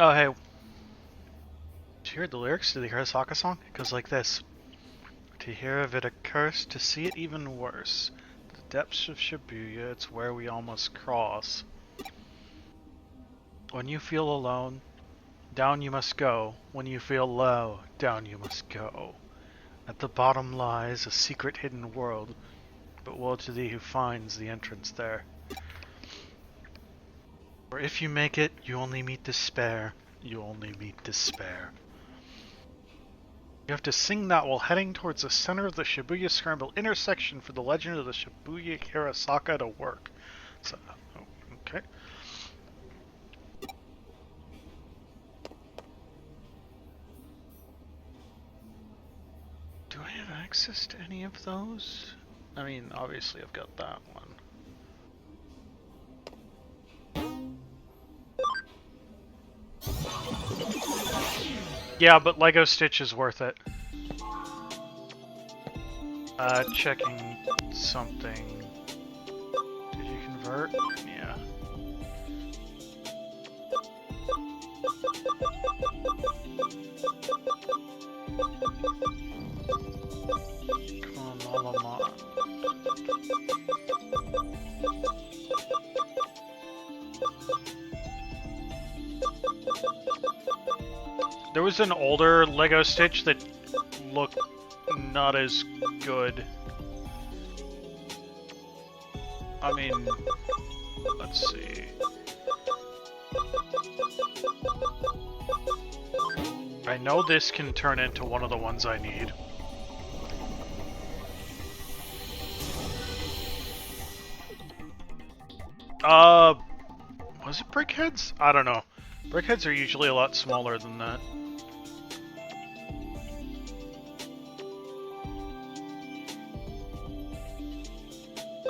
Oh, hey. Did you hear the lyrics to the Hirosaka song? It goes like this. To hear of it a curse, to see it even worse. The depths of Shibuya, it's where we all must cross. When you feel alone, down you must go. When you feel low, down you must go. At the bottom lies a secret hidden world, but woe to thee who finds the entrance there. For if you make it, you only meet despair. You only meet despair. You have to sing that while heading towards the center of the Shibuya Scramble intersection for the legend of the Shibuya Hirosaka to work. So, okay. Do I have access to any of those? I mean, obviously I've got that one. Yeah, but Lego Stitch is worth it. Checking something. Did you convert? Yeah. Come on, Malamon. There was an older Lego Stitch that looked not as good. I mean, let's see. I know this can turn into one of the ones I need. Was it Brickheads? I don't know. Brickheads are usually a lot smaller than that.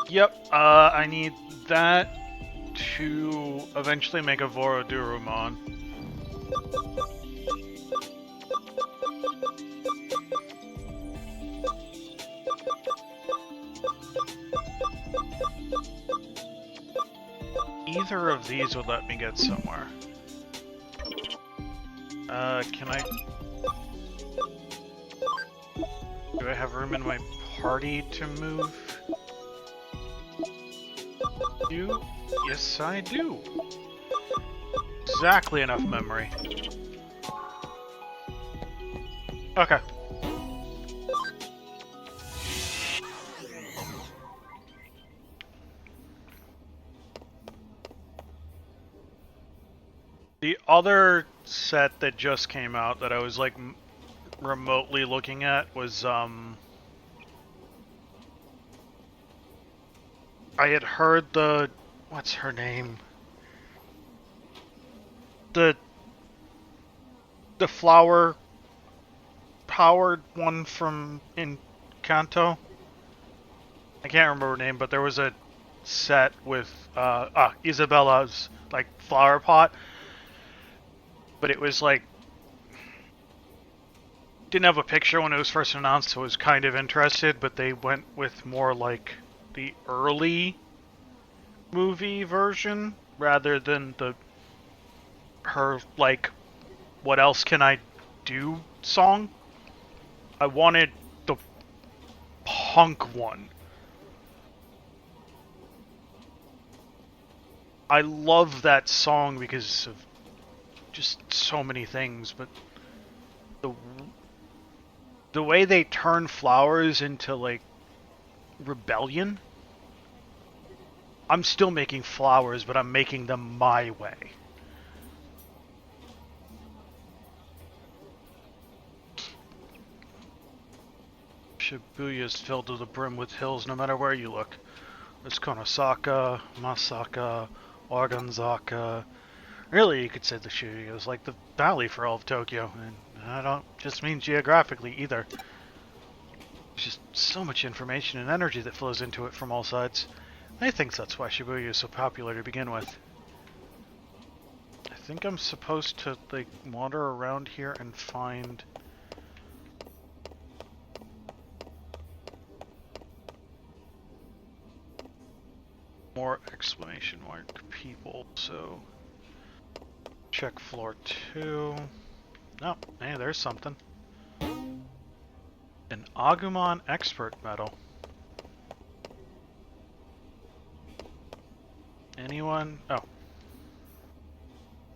Yep, I need that to eventually make a Vorodurumon. Either of these would let me get somewhere. Can I... Do I have room in my party to move? You? Yes, I do. Exactly enough memory. Okay. The other set that just came out that I was like remotely looking at was I had heard the what's her name? The flower powered one from Encanto. I can't remember her name, but there was a set with Isabella's like flower pot, but it was like didn't have a picture when it was first announced, so I was kind of interested, but they went with more like the early movie version rather than the her like what else can I do song. I wanted the punk one. I love that song because of just so many things, but the way they turn flowers into like rebellion. I'm still making flowers, but I'm making them my way. Shibuya is filled to the brim with hills no matter where you look. There's Konosaka, Masaka, Organzaka. Really, you could say the Shibuya is like the valley for all of Tokyo, and I don't just mean geographically either. There's just so much information and energy that flows into it from all sides. I think that's why Shibuya is so popular to begin with. I think I'm supposed to like wander around here and find more exclamation mark people, so check floor 2. Oh, hey, there's something. An Agumon expert medal. Anyone? Oh.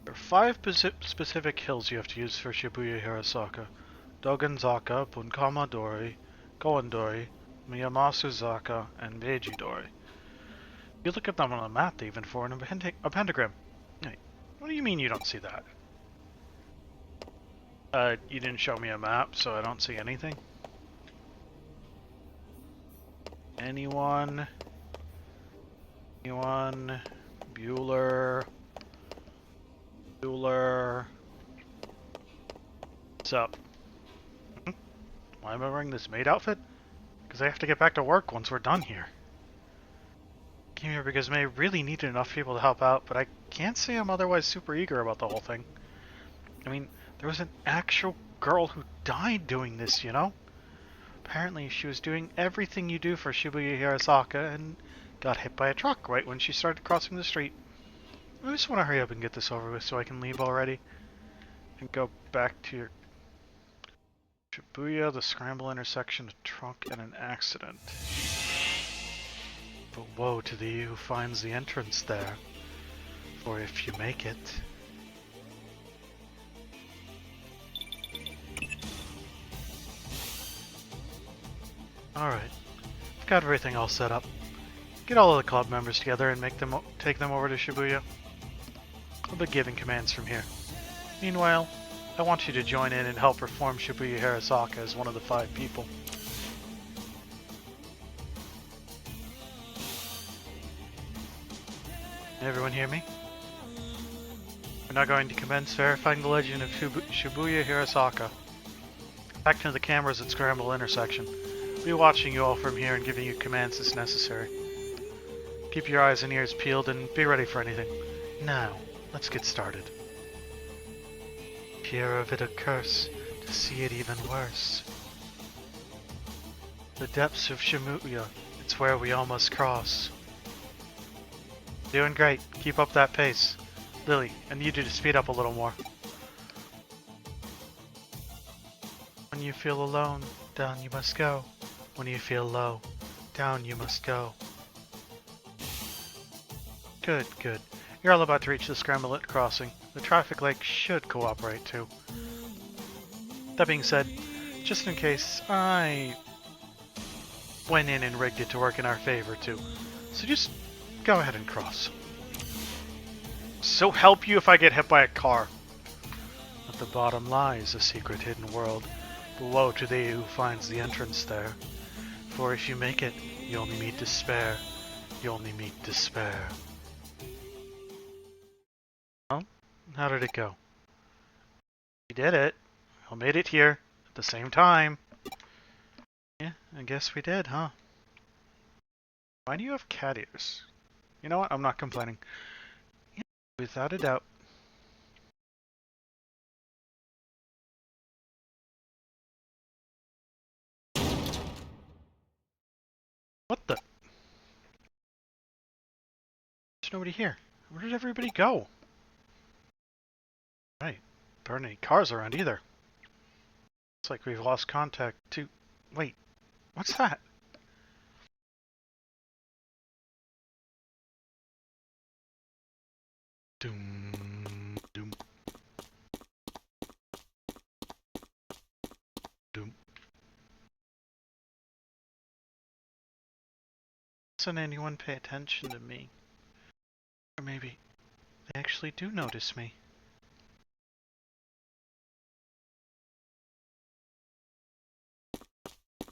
There are 5 specific hills you have to use for Shibuya Hirosaka. Dogenzaka, Bunkama Dori, Goendori, Miyamasu Zaka, and Meiji Dori. You look at them on a map, they even form a pentagram. Hey, what do you mean you don't see that? You didn't show me a map, so I don't see anything. Anyone? Anyone? Bueller? Bueller? What's up? Why am I wearing this maid outfit? Because I have to get back to work once we're done here. Came here because May really needed enough people to help out, but I can't say I'm otherwise super eager about the whole thing. I mean, there was an actual girl who died doing this, you know? Apparently she was doing everything you do for Shibuya Hirosaka and got hit by a truck right when she started crossing the street. I just want to hurry up and get this over with so I can leave already. And go back to your... Shibuya, the scramble intersection, a truck, and an accident. But woe to thee who finds the entrance there, for if you make it... Alright, I've got everything all set up. Get all of the club members together and take them over to Shibuya. I'll be giving commands from here. Meanwhile, I want you to join in and help reform Shibuya Hirosaka as one of the 5 people. Everyone hear me? We're now going to commence verifying the legend of Shibuya Hirosaka. Back to the cameras at Scramble Intersection. I'll be watching you all from here and giving you commands as necessary. Keep your eyes and ears peeled and be ready for anything. Now, let's get started. Hear of it a curse, to see it even worse. The depths of Shibuya, it's where we all must cross. Doing great, keep up that pace. Lily, I need you to speed up a little more. When you feel alone, down you must go. When you feel low, down you must go. Good, good. You're all about to reach the Scramble crossing. The traffic light should cooperate too. That being said, just in case, I went in and rigged it to work in our favor too. So just go ahead and cross. So help you if I get hit by a car. At the bottom lies a secret hidden world. But woe to thee who finds the entrance there. For if you make it, you only meet despair. You only meet despair. Well, how did it go? We did it. I made it here at the same time. Yeah, I guess we did, huh? Why do you have cat ears? You know what? I'm not complaining. Yeah, without a doubt. What the? There's nobody here. Where did everybody go? Right. There aren't any cars around either. Looks like we've lost contact too. Wait, what's that? Doom, doom, doom. Doesn't anyone pay attention to me? Or maybe they actually do notice me.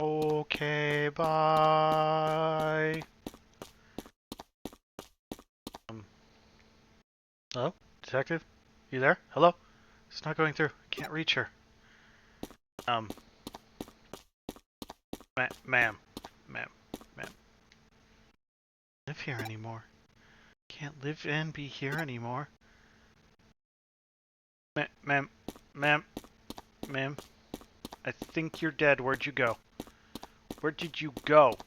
Okay, bye. Hello? Detective? You there? Hello? It's not going through. I can't reach her. Ma'am. Live here anymore. Can't live and be here anymore. Ma'am. I think you're dead. Where'd you go? Where did you go?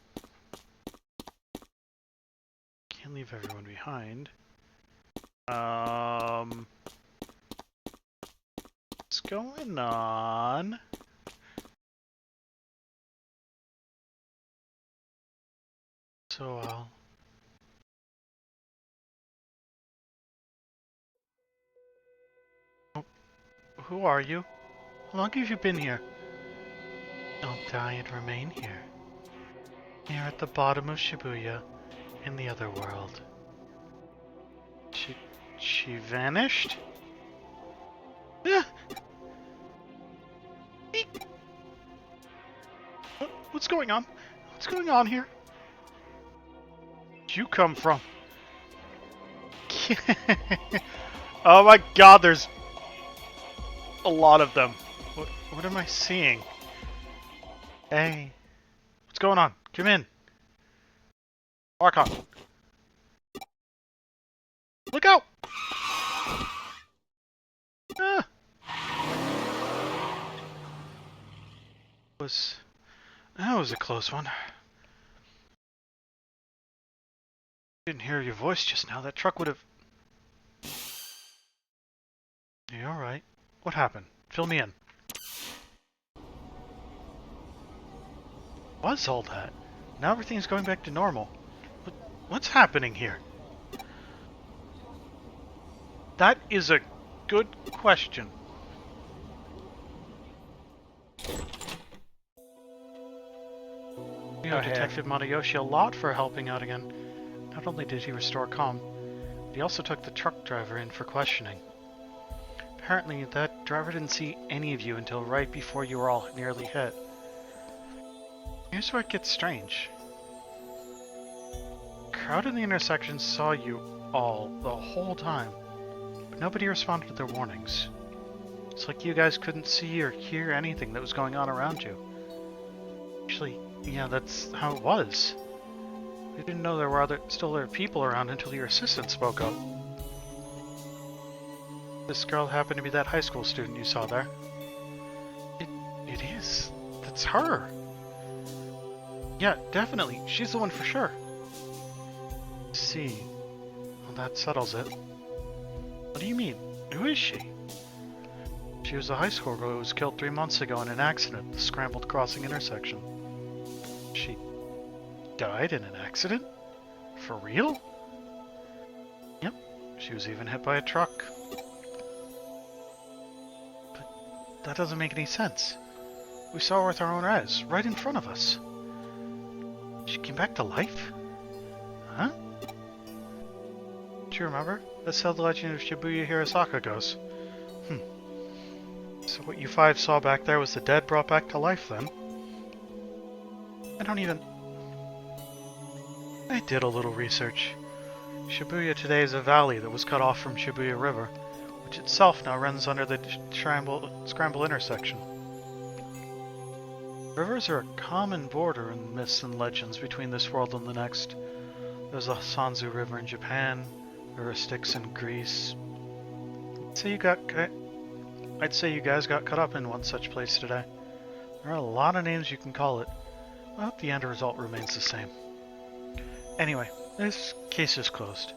Can't leave everyone behind. going on? So, who are you? How long have you been here? Don't die and remain here. Here at the bottom of Shibuya, in the other world. She vanished? Yeah. What's going on? What's going on here? Where'd you come from? Oh my god, there's a lot of them. What am I seeing? Hey. What's going on? Come in. Walk on. Look out! Ah. That was a close one. Didn't hear your voice just now. That truck would have... You alright? What happened? Fill me in. What's all that? Now everything's going back to normal. What's happening here? That is a good question. We owe Detective Matayoshi a lot for helping out again. Not only did he restore calm, but he also took the truck driver in for questioning. Apparently, that driver didn't see any of you until right before you were all nearly hit. Here's where it gets strange. The crowd in the intersection saw you all the whole time, but nobody responded to their warnings. It's like you guys couldn't see or hear anything that was going on around you. Actually, yeah, that's how it was. We didn't know there were still other people around until your assistant spoke up. This girl happened to be that high school student you saw there. It is. That's her. Yeah, definitely. She's the one for sure. See. Well, that settles it. What do you mean? Who is she? She was a high school girl who was killed 3 months ago in an accident at the scrambled crossing intersection. She died in an accident? For real? Yep. She was even hit by a truck. But that doesn't make any sense. We saw her with our own eyes, right in front of us. She came back to life? Huh? Do you remember? That's how the legend of Shibuya Hirosaka goes. So what you 5 saw back there was the dead brought back to life then? I did a little research. Shibuya today is a valley that was cut off from Shibuya River, which itself now runs under the scramble intersection. Rivers are a common border in myths and legends between this world and the next. There's the Sanzu River in Japan, there are Styx in Greece. I'd say you guys got caught up in one such place today. There are a lot of names you can call it, but the end result remains the same. Anyway, this case is closed.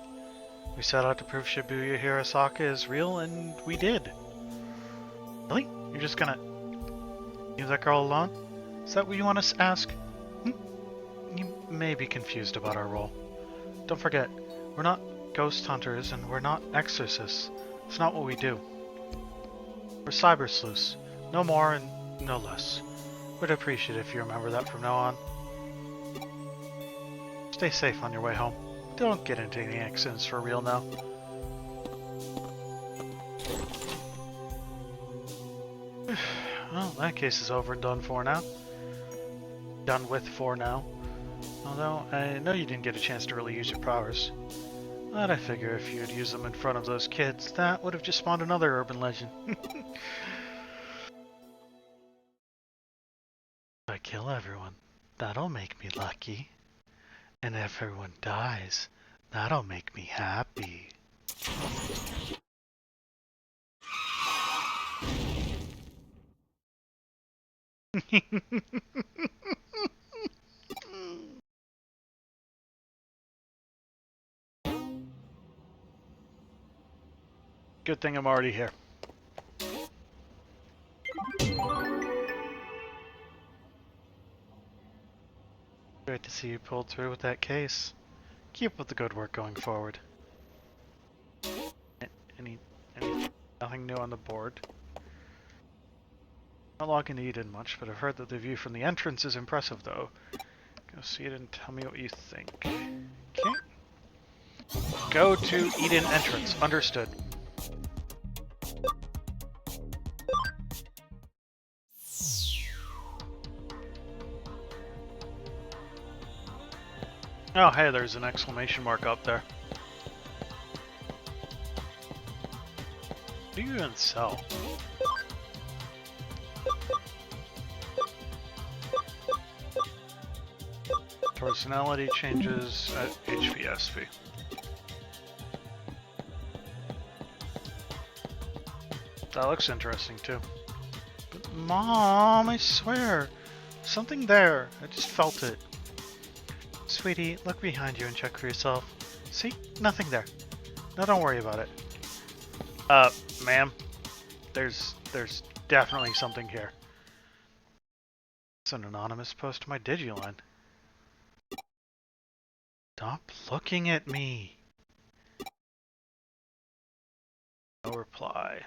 We set out to prove Shibuya Hirosaka is real, and we did. Really? You're just gonna leave that girl alone? Is that what you want us to ask? You may be confused about our role. Don't forget, we're not ghost hunters and we're not exorcists. It's not what we do. We're cyber sleuths. No more and no less. Would appreciate it if you remember that from now on. Stay safe on your way home. Don't get into any accidents for real now. Well, that case is over and done for now. Done with for now. Although, I know you didn't get a chance to really use your powers. But I figure if you'd used them in front of those kids, that would have just spawned another urban legend. If I kill everyone, that'll make me lucky. And if everyone dies, that'll make me happy. Good thing I'm already here. Great to see you pulled through with that case. Keep up the good work going forward. Any, nothing new on the board. Not logging to Eden much, but I've heard that the view from the entrance is impressive, though. Go see it and tell me what you think. Okay. Go to Eden entrance. Understood. Oh, hey, there's an exclamation mark up there. What do you even sell? Personality changes at HPSV. That looks interesting too. But Mom, I swear, something there. I just felt it. Sweetie, look behind you and check for yourself. See? Nothing there. No, don't worry about it. Ma'am, there's definitely something here. It's an anonymous post to my Digiline. Stop looking at me. No reply.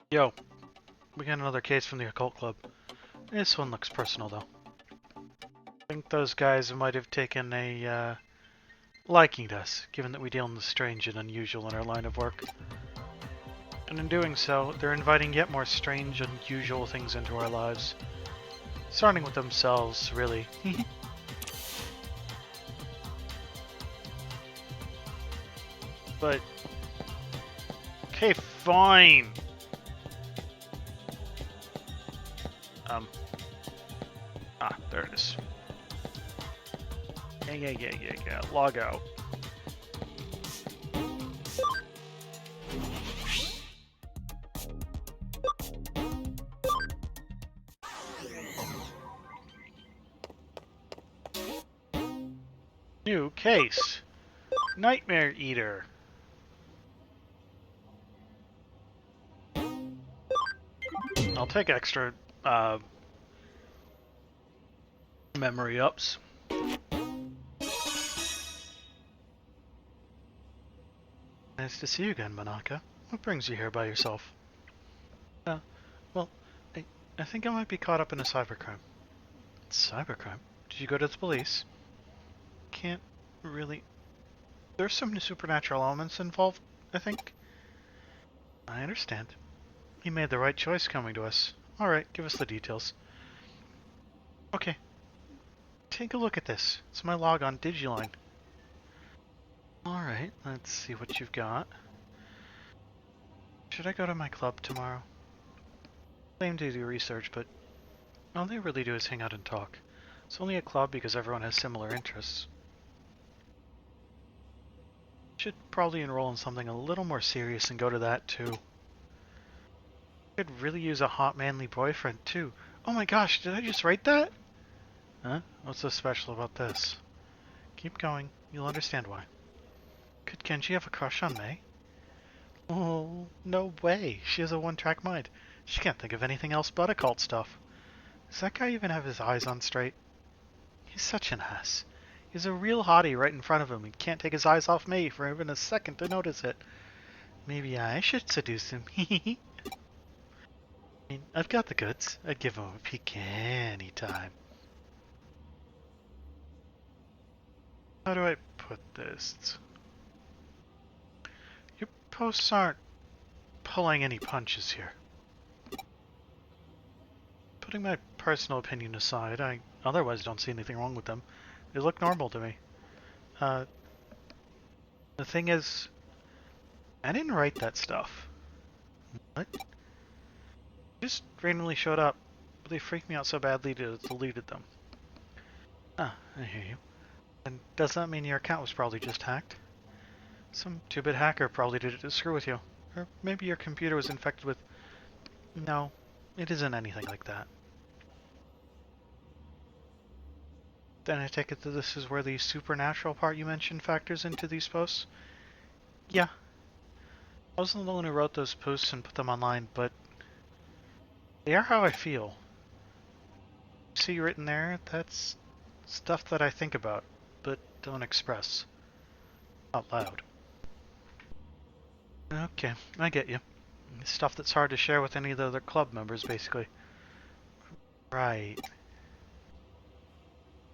Yo, we got another case from the occult club. This one looks personal, though. I think those guys might have taken a liking to us, given that we deal in the strange and unusual in our line of work. And in doing so, they're inviting yet more strange and unusual things into our lives. Starting with themselves, really. But... okay, fine! There it is. Yeah. Log out. New case. Nightmare Eater. I'll take extra, memory ups. Nice to see you again, Manaka. What brings you here by yourself? Well, I think I might be caught up in a cybercrime. Cybercrime? Did you go to the police? Can't really... There's some supernatural elements involved, I think. I understand. You made the right choice coming to us. Alright, give us the details. Okay. Take a look at this. It's my log on Digiline. Alright, let's see what you've got. Should I go to my club tomorrow? I aim to do research, but all they really do is hang out and talk. It's only a club because everyone has similar interests. Should probably enroll in something a little more serious and go to that too. Could really use a hot manly boyfriend too. Oh my gosh, did I just write that? Huh? What's so special about this? Keep going, you'll understand why. Could Kenji have a crush on May? Oh, no way. She has a one-track mind. She can't think of anything else but occult stuff. Does that guy even have his eyes on straight? He's such an ass. He's a real hottie right in front of him and can't take his eyes off me for even a second to notice it. Maybe I should seduce him. I mean, I've got the goods. I'd give him a peek anytime. How do I put this? Your posts aren't pulling any punches here. Putting my personal opinion aside, I otherwise don't see anything wrong with them. They look normal to me. The thing is, I didn't write that stuff. What? Just randomly showed up, but they freaked me out so badly to deleted them. Ah, I hear you. And does that mean your account was probably just hacked? Some 2-bit hacker probably did it to screw with you. Or maybe your computer was infected with... No, it isn't anything like that. Then I take it that this is where the supernatural part you mentioned factors into these posts? Yeah. I wasn't the one who wrote those posts and put them online, but they are how I feel. see written there, that's stuff that I think about, but don't express out loud. Okay, I get you. Stuff that's hard to share with any of the other club members, basically. Right.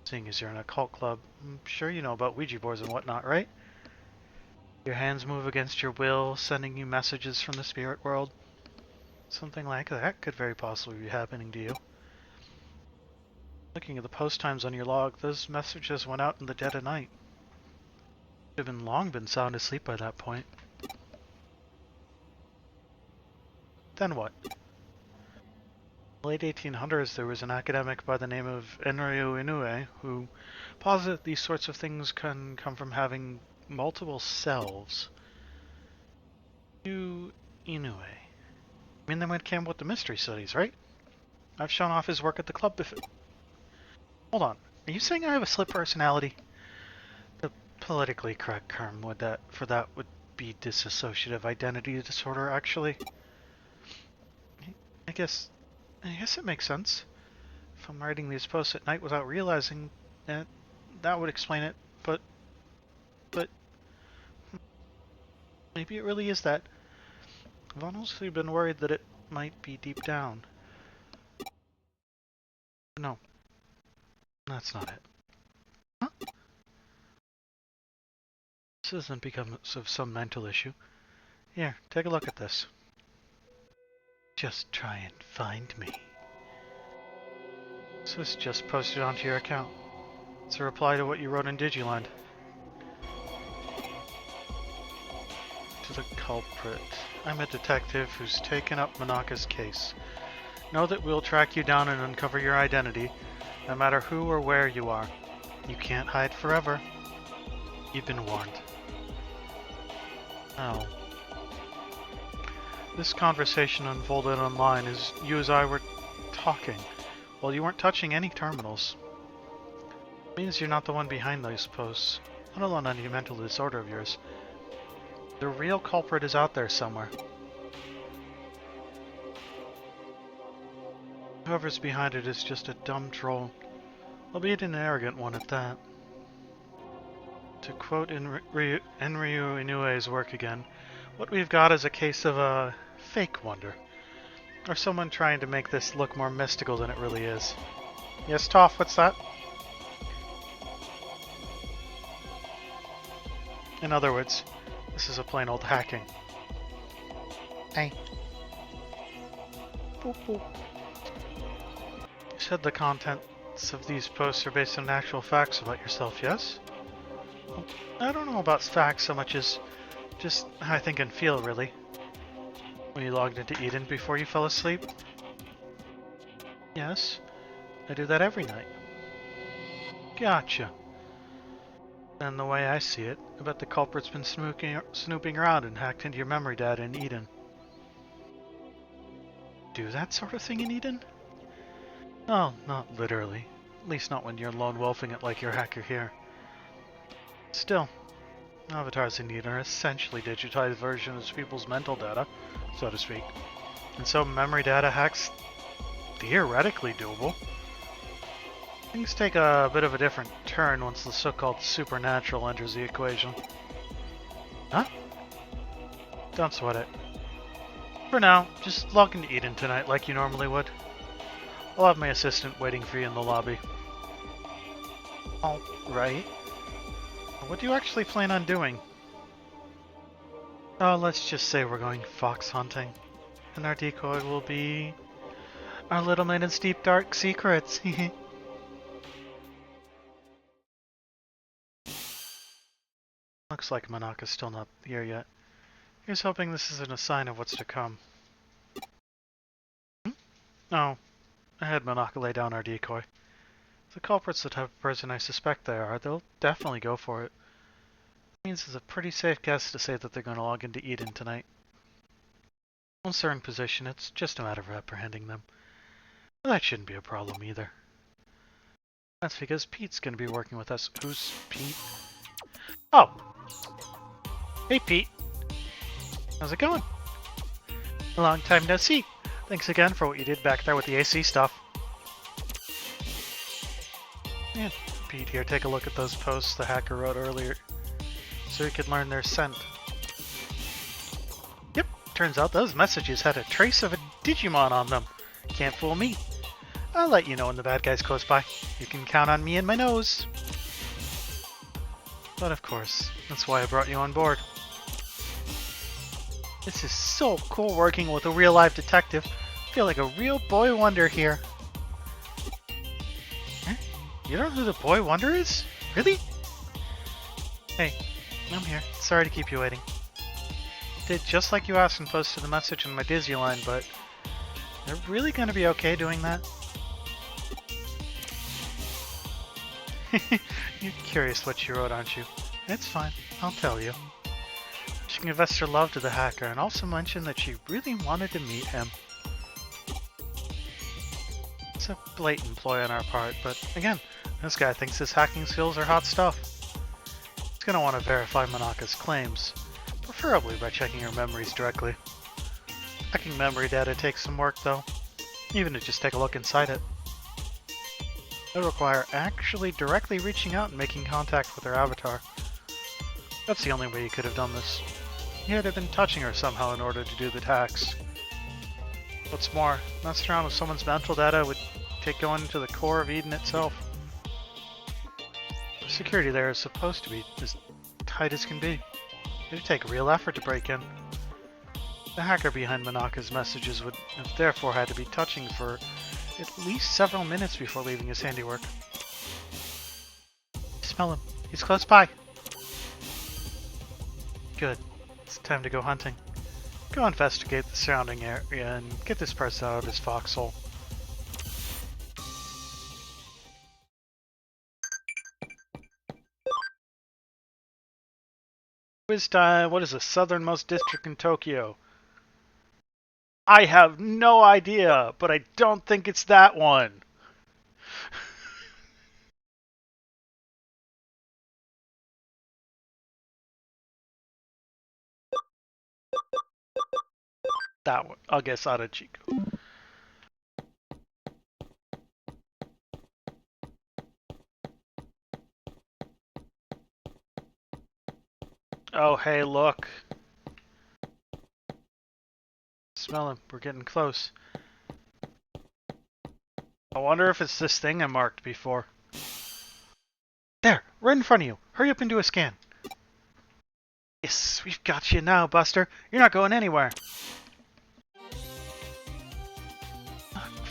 Seeing as you're in a cult club, I'm sure you know about Ouija boards and whatnot, right? Your hands move against your will, sending you messages from the spirit world. Something like that could very possibly be happening to you. Looking at the post times on your log, those messages went out in the dead of night. You've long been sound asleep by that point. Then what? In the late 1800s, there was an academic by the name of Enryu Inoue who posited these sorts of things can come from having multiple selves. You Inoue. I mean, the man came with the mystery studies, right? I've shown off his work at the club before. Hold on. Are you saying I have a split personality? The politically correct term would be dissociative identity disorder, actually. I guess it makes sense. If I'm writing these posts at night without realizing that would explain it, but maybe it really is that. I've honestly been worried that it might be deep down. No, that's not it. Huh? This isn't because of some mental issue. Here, take a look at this. Just try and find me. This was just posted onto your account. It's a reply to what you wrote in Digiland. To the culprit. I'm a detective who's taken up Monaka's case. Know that we'll track you down and uncover your identity, no matter who or where you are. You can't hide forever. You've been warned. Oh. This conversation unfolded online as you and I were talking, while you weren't touching any terminals. It means you're not the one behind those posts, let alone any mental disorder of yours. The real culprit is out there somewhere. Whoever's behind it is just a dumb troll, albeit an arrogant one at that. To quote Enryu Inoue's work again, what we've got is a case of a fake wonder, or someone trying to make this look more mystical than it really is. Yes, Toph, what's that? In other words, this is a plain old hacking. Hey. Boop boop. You said the contents of these posts are based on actual facts about yourself, yes? Well, I don't know about facts so much as just how I think and feel, really. When you logged into Eden before you fell asleep? Yes, I do that every night. Gotcha. And the way I see it, I bet the culprit's been snooping around and hacked into your memory data in Eden. Do that sort of thing in Eden? No, not literally. At least not when you're lone wolfing it like your hacker here. Still, avatars in Eden are essentially digitized versions of people's mental data, so to speak. And so memory data hacks theoretically doable. Things take a bit of a different turn once the so-called supernatural enters the equation. Huh? Don't sweat it. For now, just log into Eden tonight like you normally would. I'll have my assistant waiting for you in the lobby. Alright. What do you actually plan on doing? Oh, let's just say we're going fox hunting. And our decoy will be our little maiden's deep dark secrets. Looks like Monaka's still not here yet. Here's hoping this isn't a sign of what's to come. Oh, I had Monaka lay down our decoy. If the culprit's the type of person I suspect they are, they'll definitely go for it. It means it's a pretty safe guess to say that they're going to log into Eden tonight. Once they're in position, it's just a matter of apprehending them. Well, that shouldn't be a problem either. That's because Pete's going to be working with us. Who's Pete? Oh! Hey, Pete. How's it going? A long time no see. Thanks again for what you did back there with the AC stuff. Yeah, Pete here, take a look at those posts the hacker wrote earlier so he could learn their scent. Yep, turns out those messages had a trace of a Digimon on them. Can't fool me. I'll let you know when the bad guy's close by. You can count on me and my nose. But of course, that's why I brought you on board. This is so cool working with a real-life detective. I feel like a real boy wonder here. Huh? You don't know who the boy wonder is? Really? Hey, I'm here. Sorry to keep you waiting. Did just like you asked and posted the message in my Dizzy line, but they're really going to be okay doing that? You're curious what she wrote, aren't you? It's fine. I'll tell you. She confessed her love to the hacker and also mentioned that she really wanted to meet him. It's a blatant ploy on our part, but again, this guy thinks his hacking skills are hot stuff. He's going to want to verify Monaka's claims, preferably by checking her memories directly. Hacking memory data takes some work though, even to just take a look inside it. It'll require actually directly reaching out and making contact with her avatar. That's the only way you could have done this. You had to have been touching her somehow in order to do the tax. What's more, messing around with someone's mental data would take going into the core of Eden itself. The security there is supposed to be as tight as can be. It'd take real effort to break in. The hacker behind Monaka's messages would have therefore had to be touching for at least several minutes before leaving his handiwork. Smell him. He's close by. Good. It's time to go hunting. Go investigate the surrounding area and get this person out of his foxhole. Quiz time. What is the southernmost district in Tokyo? I have no idea, but I don't think it's that one. That one. I'll guess Arachiku. Oh, hey, look. Smell him. We're getting close. I wonder if it's this thing I marked before. There, right in front of you. Hurry up and do a scan. Yes, we've got you now, Buster. You're not going anywhere.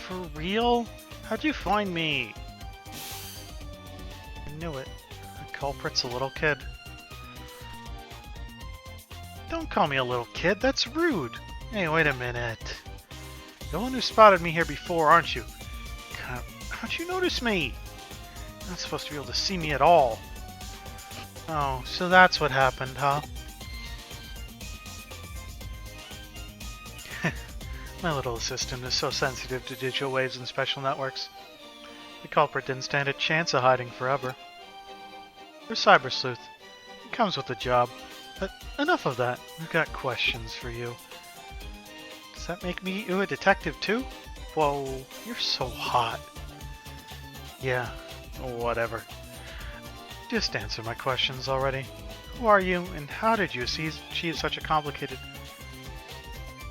For real? How'd you find me? I knew it. The culprit's a little kid. Don't call me a little kid, that's rude. Hey, wait a minute. The one who spotted me here before, aren't you? How'd you notice me? You're not supposed to be able to see me at all. Oh, so that's what happened, huh? My little assistant is so sensitive to digital waves and special networks. The culprit didn't stand a chance of hiding forever. We're Cyber Sleuth. It comes with the job. But enough of that. We've got questions for you. Does that make you a detective too? Whoa, you're so hot. Yeah, whatever. Just answer my questions already. Who are you, and how did you achieve such a complicated...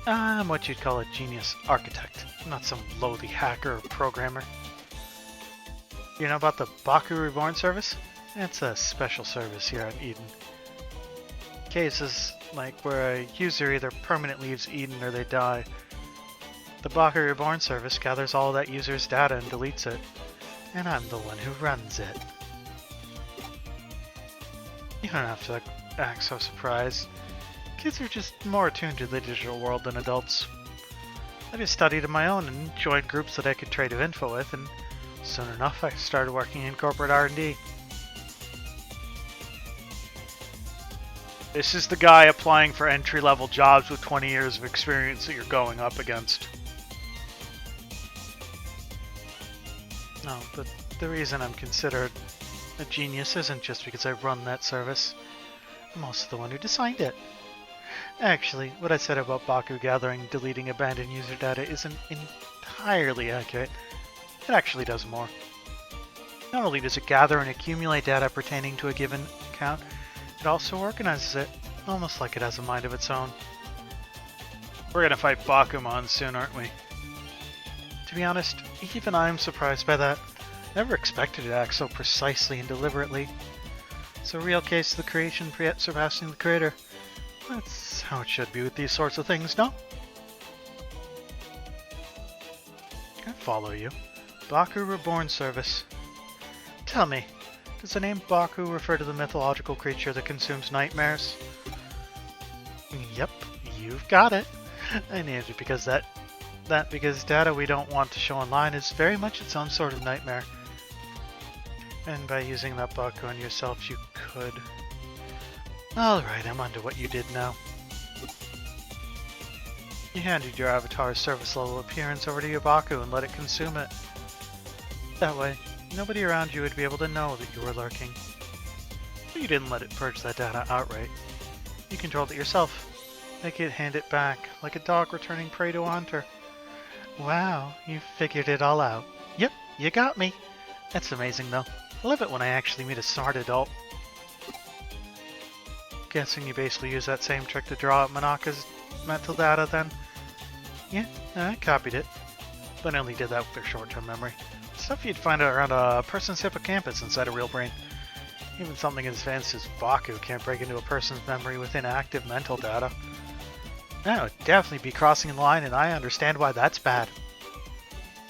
I'm what you'd call a genius architect, not some lowly hacker or programmer. You know about the Baku Reborn service? It's a special service here at Eden. Cases like where a user either permanently leaves Eden or they die. The Baku Reborn service gathers all that user's data and deletes it, and I'm the one who runs it. You don't have to act so surprised. Kids are just more attuned to the digital world than adults. I just studied on my own and joined groups that I could trade info with, and soon enough I started working in corporate R&D. This is the guy applying for entry-level jobs with 20 years of experience that you're going up against. No, but the reason I'm considered a genius isn't just because I run that service. I'm also the one who designed it. Actually, what I said about Baku gathering, deleting abandoned user data isn't entirely accurate. It actually does more. Not only does it gather and accumulate data pertaining to a given account, it also organizes it, almost like it has a mind of its own. We're gonna fight Bakumon soon, aren't we? To be honest, even I'm surprised by that. Never expected it to act so precisely and deliberately. It's a real case of the creation yet surpassing the creator. That's how it should be with these sorts of things, no? I follow you. Baku Reborn Service. Tell me, does the name Baku refer to the mythological creature that consumes nightmares? Yep, you've got it. I named it because because data we don't want to show online is very much its own sort of nightmare. And by using that Baku on yourself, you could. Alright, I'm onto what you did now. You handed your avatar's service level appearance over to your Baku and let it consume it. That way, nobody around you would be able to know that you were lurking. But you didn't let it purge that data outright. You controlled it yourself. Make it hand it back, like a dog returning prey to a hunter. Wow, you figured it all out. Yep, you got me. That's amazing though. I love it when I actually meet a smart adult. Guessing you basically use that same trick to draw out Manaka's mental data then? Yeah, I copied it. But I only did that with their short-term memory. Stuff you'd find around a person's hippocampus inside a real brain. Even something as advanced as Baku can't break into a person's memory with inactive mental data. That would definitely be crossing the line, and I understand why that's bad.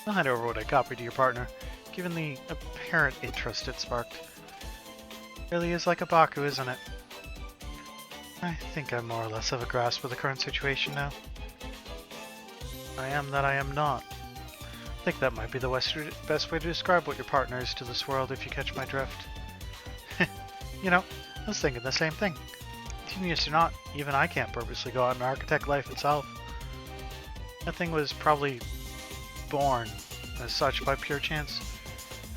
I'll hand over what I copied to your partner, given the apparent interest it sparked. Really is like a Baku, isn't it? I think I'm more or less of a grasp of the current situation now. I am that I am not. I think that might be the best way to describe what your partner is to this world, if you catch my drift. You know, I was thinking the same thing. Genius or not, even I can't purposely go out and architect life itself. That thing was probably born as such by pure chance.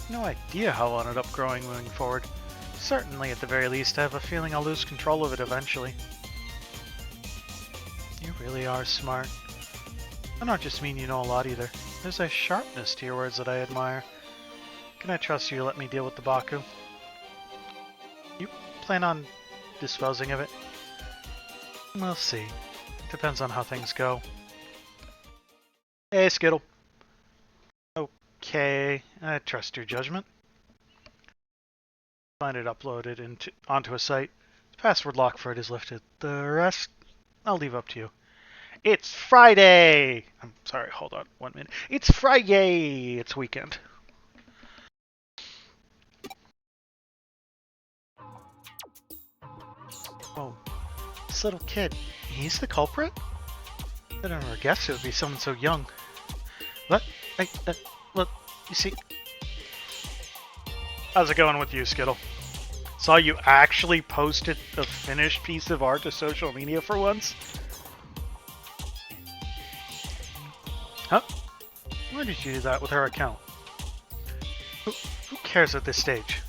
No idea how I'll end up growing moving forward. Certainly, at the very least, I have a feeling I'll lose control of it eventually. You really are smart. I don't just mean you know a lot either. There's a sharpness to your words that I admire. Can I trust you to let me deal with the Baku? You plan on disposing of it? We'll see. Depends on how things go. Hey, Skittle. Okay, I trust your judgment. Find it uploaded onto a site. The password lock for it is lifted. The rest, I'll leave up to you. It's Friday! I'm sorry, hold on 1 minute. It's Friday! It's weekend. Oh, this little kid, he's the culprit? I never guessed it would be someone so young. What? Look, you see... How's it going with you, Skittle? Saw you actually posted a finished piece of art to social media for once? Huh? Why did you do that with her account? Who cares at this stage?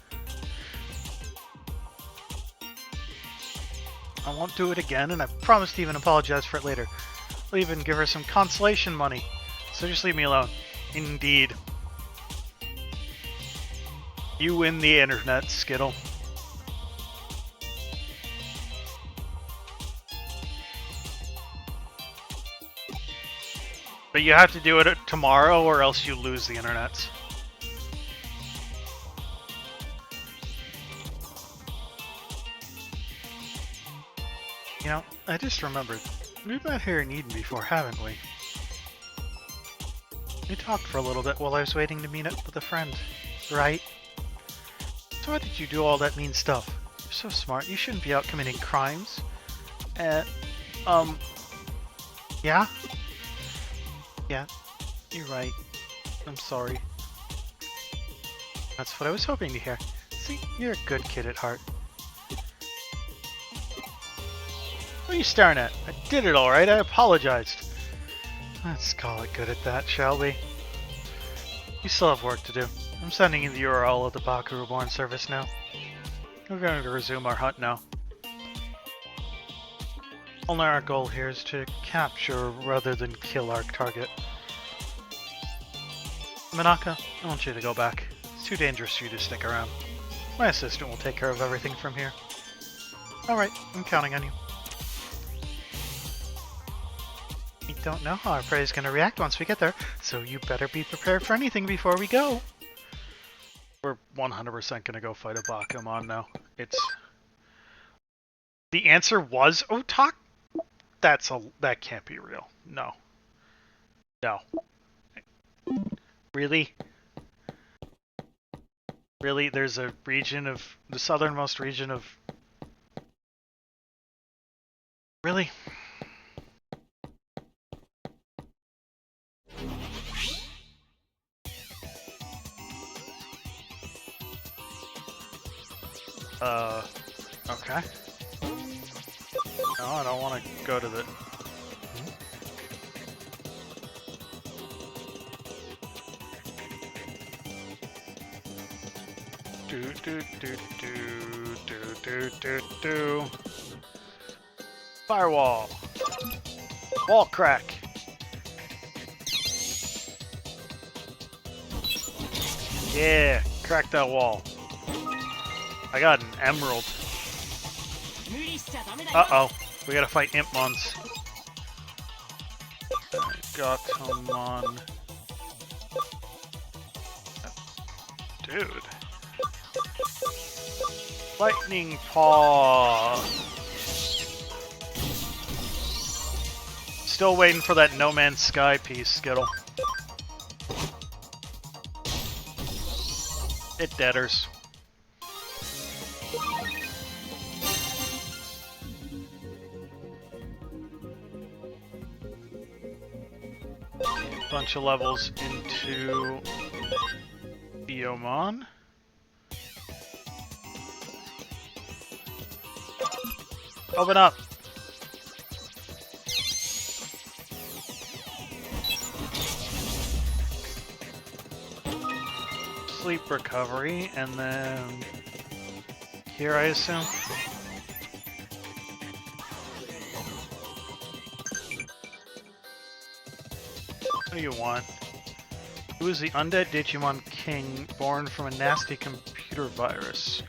I won't do it again, and I promise to even apologize for it later. I'll even give her some consolation money. So just leave me alone. Indeed. You win the internet, Skittle. But you have to do it tomorrow or else you lose the internet. You know, I just remembered. We've met here in Eden before, haven't we? We talked for a little bit while I was waiting to meet up with a friend, right? So why did you do all that mean stuff? You're so smart, you shouldn't be out committing crimes. Yeah? Yeah, you're right. I'm sorry. That's what I was hoping to hear. See, you're a good kid at heart. What are you staring at? I did it alright, I apologized. Let's call it good at that, shall we? You still have work to do. I'm sending you the URL of the Baku Reborn service now. We're going to resume our hunt now. Only our goal here is to capture rather than kill our target. Manaka, I want you to go back. Too dangerous for you to stick around. My assistant will take care of everything from here. Alright, I'm counting on you. We don't know how our prey is going to react once we get there, so you better be prepared for anything before we go. We're 100% going to go fight a Bakumon now. The answer was Otak? That can't be real. No. No. Really? Really? There's a region of... the southernmost region of... Really? Okay. No, I don't want to go to the... Do. Firewall. Wall crack. Yeah, crack that wall. I got an emerald. Uh-oh. We gotta fight Impmons. Cat-mon. Dude. Lightning Paw. Still waiting for that No Man's Sky piece, Skittle. It deaders. Bunch of levels into Digimon. Open up. Sleep recovery, and then here, I assume. What do you want? Who is the undead Digimon king born from a nasty computer virus?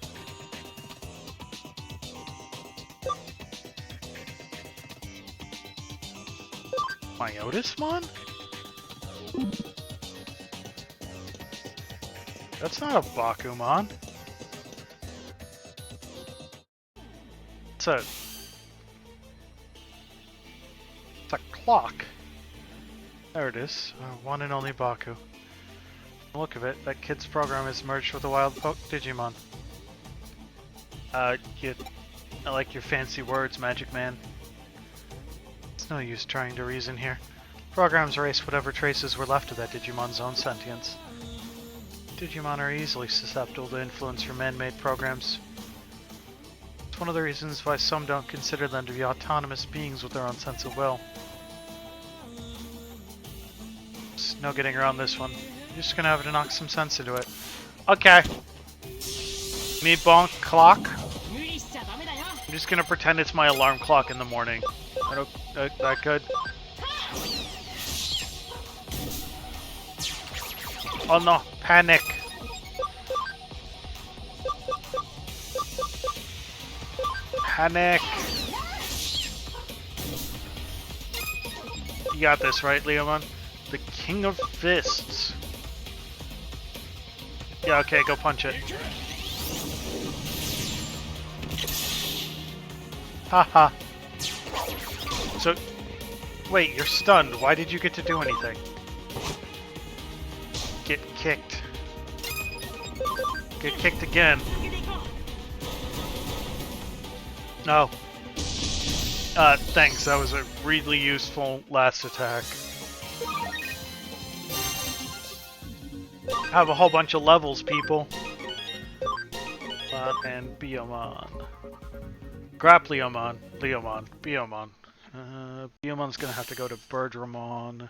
Myotismon? That's not a Bakumon. It's a clock. There it is. One and only Baku. Look of it, that kid's program is merged with a wild Digimon. I like your fancy words, Magic Man. It's no use trying to reason here. Programs erase whatever traces were left of that Digimon's own sentience. Digimon are easily susceptible to influence from man-made programs. It's one of the reasons why some don't consider them to be autonomous beings with their own sense of will. There's no getting around this one. You're just gonna have to knock some sense into it. Okay. Me bonk clock. I'm just gonna pretend it's my alarm clock in the morning. That good? Oh no, panic. Panic. You got this, right, Leomon? The King of Fists. Yeah, okay, go punch it. Haha. So, wait, you're stunned. Why did you get to do anything? Get kicked. Get kicked again. No. Thanks. That was a really useful last attack. I have a whole bunch of levels, people. And Biomon. Grappleomon. Leomon. Biomon. Biomon's gonna have to go to Birdramon.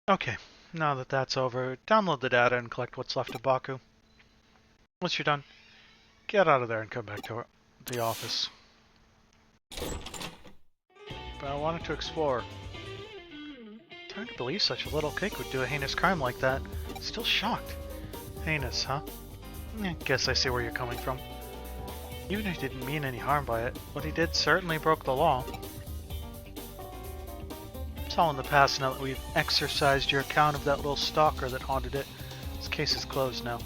Okay, now that that's over, download the data and collect what's left of Baku. Once you're done, get out of there and come back to the office. But I wanted to explore. Hard to believe such a little kid would do a heinous crime like that. Still shocked. Heinous, huh? Guess I see where you're coming from. Even if he didn't mean any harm by it, what he did certainly broke the law. It's all in the past now that we've exercised your account of that little stalker that haunted it. This case is closed now.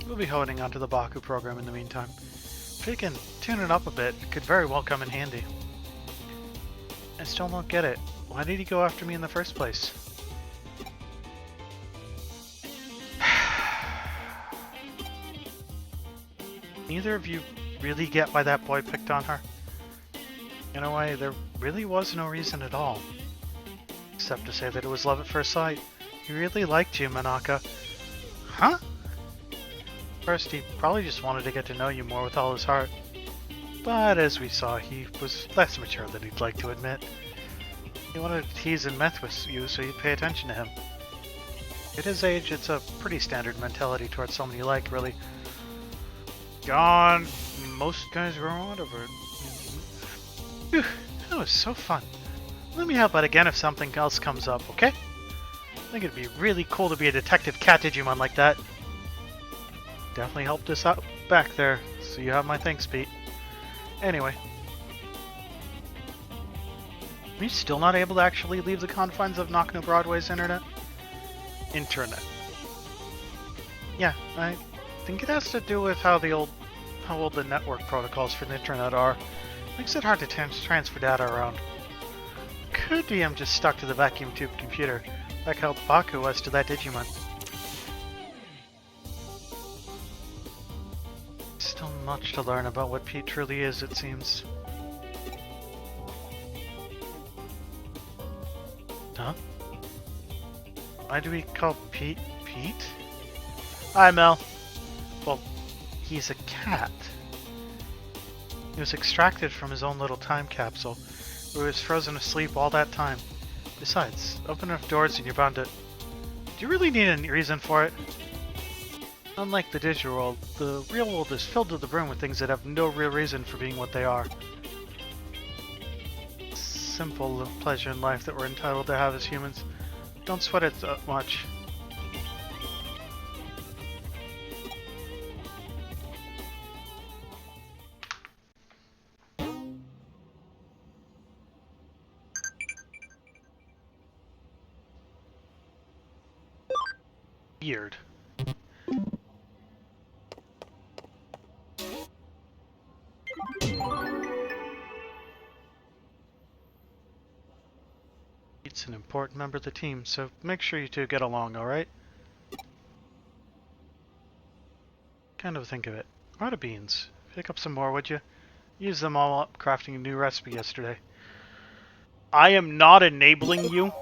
We'll be holding onto the Baku program in the meantime. If we can tune it up a bit, it could very well come in handy. I still don't get it. Why did he go after me in the first place? Neither of you really get why that boy picked on her? In a way, there really was no reason at all. Except to say that it was love at first sight. He really liked you, Manaka. Huh? First, he probably just wanted to get to know you more with all his heart. But as we saw, he was less mature than he'd like to admit. He wanted to tease and mess with you so you'd pay attention to him. At his age, it's a pretty standard mentality towards someone you like, really. God, most guys were whatever. Phew, that was so fun. Let me help out again if something else comes up, okay? I think it'd be really cool to be a detective cat Digimon like that. Definitely helped us out back there, so you have my thanks, Pete. Anyway. Are you still not able to actually leave the confines of Nakano Broadway's internet? Yeah, I think it has to do with how old the network protocols for the internet are. Makes it hard to transfer data around. Could be I'm just stuck to the vacuum tube computer, like how Baku was to that Digimon. Still much to learn about what Pete truly is, it seems. Huh? Why do we call Pete Pete? Hi, Mel. Well, he's a cat. He was extracted from his own little time capsule, where he was frozen asleep all that time. Besides, open enough doors and you're bound to... Do you really need any reason for it? Unlike the digital world, the real world is filled to the brim with things that have no real reason for being what they are. Simple pleasure in life that we're entitled to have as humans. Don't sweat it that much. Weird. It's an important member of the team, so make sure you two get along, alright? Kind of think of it. Out of beans. Pick up some more, would you? Use them all up crafting a new recipe yesterday. I am not enabling you.